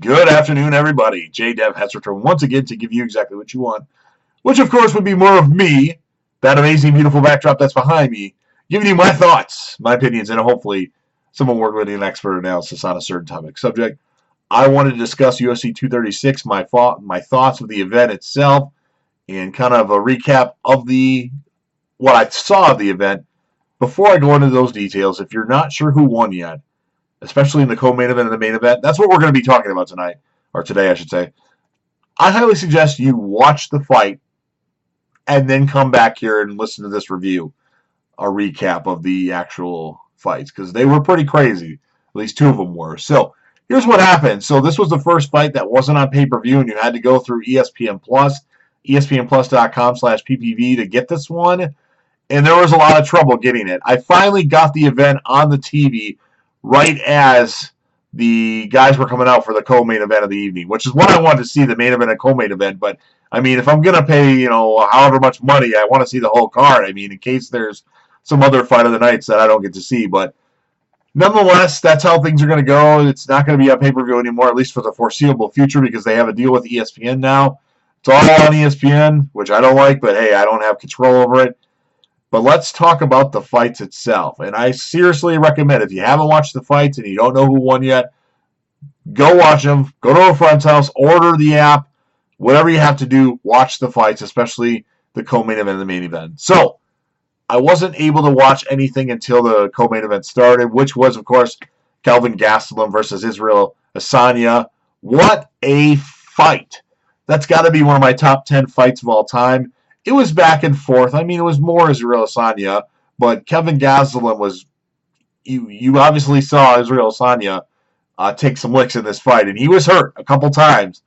Good afternoon, everybody. J-Dev has returned once again to give you exactly what you want, which, of course, would be more of me, that amazing, beautiful backdrop that's behind me, giving you my thoughts, my opinions, and hopefully some award-winning expert analysis on a certain topic subject. I wanted to discuss UFC 236, my thoughts of the event itself, and kind of a recap of what I saw of the event. Before I go into those details, if you're not sure who won yet, especially in the co-main event and the main event, that's what we're going to be talking about tonight, or today, I should say. I highly suggest you watch the fight and then come back here and listen to this review, a recap of the actual fights, because they were pretty crazy. At least two of them were. So here's what happened. So this was the first fight that wasn't on pay-per-view, and you had to go through ESPN Plus, ESPNplus.com/PPV to get this one, and there was a lot of trouble getting it. I finally got the event on the TV right as the guys were coming out for the co-main event of the evening, which is what I wanted to see, the main event and co-main event. But, I mean, if I'm going to pay, however much money, I want to see the whole card. I mean, in case there's some other fight of the nights that I don't get to see. But, nonetheless, that's how things are going to go. It's not going to be on pay-per-view anymore, at least for the foreseeable future, because they have a deal with ESPN now. It's all on ESPN, which I don't like, but, hey, I don't have control over it. But let's talk about the fights itself. And I seriously recommend, if you haven't watched the fights and you don't know who won yet, go watch them. Go to a friend's house, order the app, whatever you have to do, watch the fights, especially the co-main event and the main event. So, I wasn't able to watch anything until the co-main event started, which was, of course, Kelvin Gastelum versus Israel Adesanya. What a fight. That's got to be one of my top 10 fights of all time. It was back and forth. I mean, it was more Israel Adesanya, but Kelvin Gastelum was, you obviously saw Israel Adesanya take some licks in this fight, and he was hurt a couple times.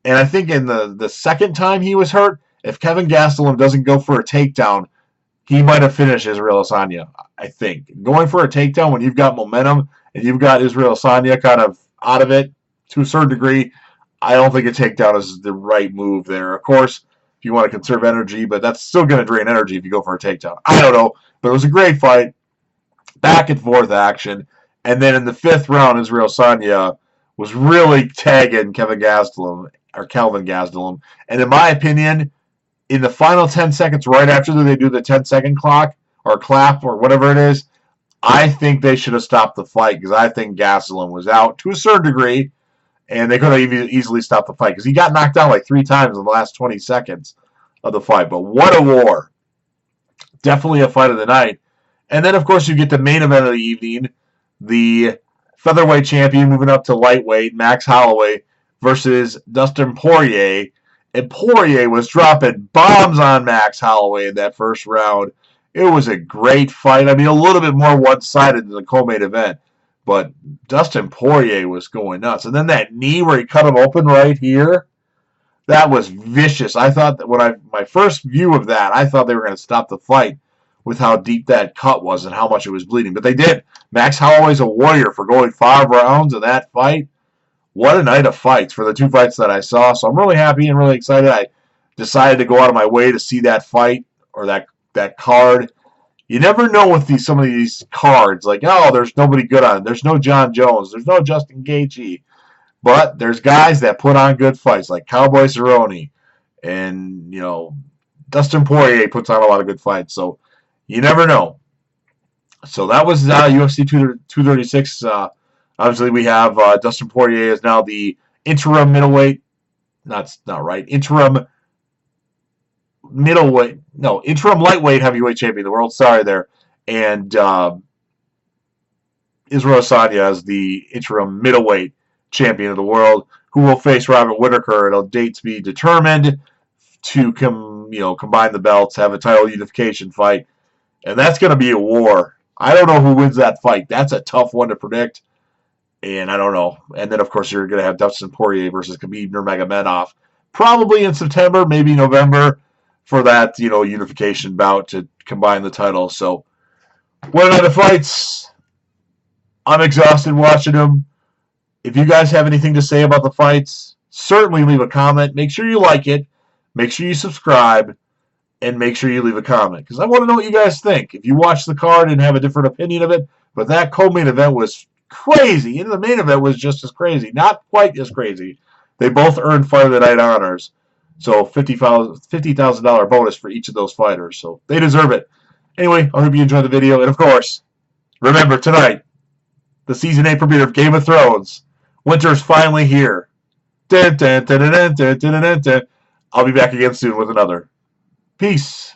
And I think in the second time he was hurt, if Kelvin Gastelum doesn't go for a takedown, he might have finished Israel Adesanya, I think. Going for a takedown when you've got momentum and you've got Israel Adesanya kind of out of it to a certain degree, I don't think a takedown is the right move there. Of course, if you want to conserve energy, but that's still going to drain energy if you go for a takedown. I don't know, but it was a great fight. Back and forth action. And then in the fifth round, Israel Adesanya was really tagging Kelvin Gastelum. And in my opinion, in the final 10 seconds, right after they do the 10-second clock, or clap, or whatever it is, I think they should have stopped the fight, because I think Gastelum was out to a certain degree. And they could have easily stopped the fight because he got knocked out like 3 times in the last 20 seconds of the fight. But what a war. Definitely a fight of the night. And then, of course, you get the main event of the evening. The featherweight champion moving up to lightweight, Max Holloway, versus Dustin Poirier. And Poirier was dropping bombs on Max Holloway in that first round. It was a great fight. I mean, a little bit more one-sided than the co-main event. But Dustin Poirier was going nuts. And then that knee where he cut him open right here, that was vicious. I thought that when my first view of that, I thought they were going to stop the fight with how deep that cut was and how much it was bleeding. But they did. Max Holloway's a warrior for going 5 rounds in that fight. What a night of fights for the 2 fights that I saw. So I'm really happy and really excited. I decided to go out of my way to see that fight or that card. You never know with some of these cards, like, oh, there's nobody good on it. There's no John Jones. There's no Justin Gaethje. But there's guys that put on good fights, like Cowboy Cerrone. And, Dustin Poirier puts on a lot of good fights. So you never know. So that was UFC 236. Obviously, we have Dustin Poirier is now the interim middleweight. Not right. Interim lightweight heavyweight champion of the world. Sorry there. And Israel Adesanya is the interim middleweight champion of the world, who will face Robert Whittaker at a date to be determined to combine the belts, have a title unification fight. And that's going to be a war. I don't know who wins that fight. That's a tough one to predict. And I don't know. And then, of course, you're going to have Dustin Poirier versus Khabib Nurmagomedov. Probably in September, maybe November, for that, unification bout to combine the titles. So, what a night of fights. I'm exhausted watching them. If you guys have anything to say about the fights, certainly leave a comment. Make sure you like it. Make sure you subscribe. And make sure you leave a comment, because I want to know what you guys think. If you watch the card and have a different opinion of it, but that co-main event was crazy. And the main event was just as crazy. Not quite as crazy. They both earned Fight of the Night honors. So $50,000 bonus for each of those fighters. So they deserve it. Anyway, I hope you enjoyed the video. And of course, remember tonight, the season 8 premiere of Game of Thrones. Winter's finally here. Dun, dun, dun, dun, dun, dun, dun, dun, dun. I'll be back again soon with another. Peace.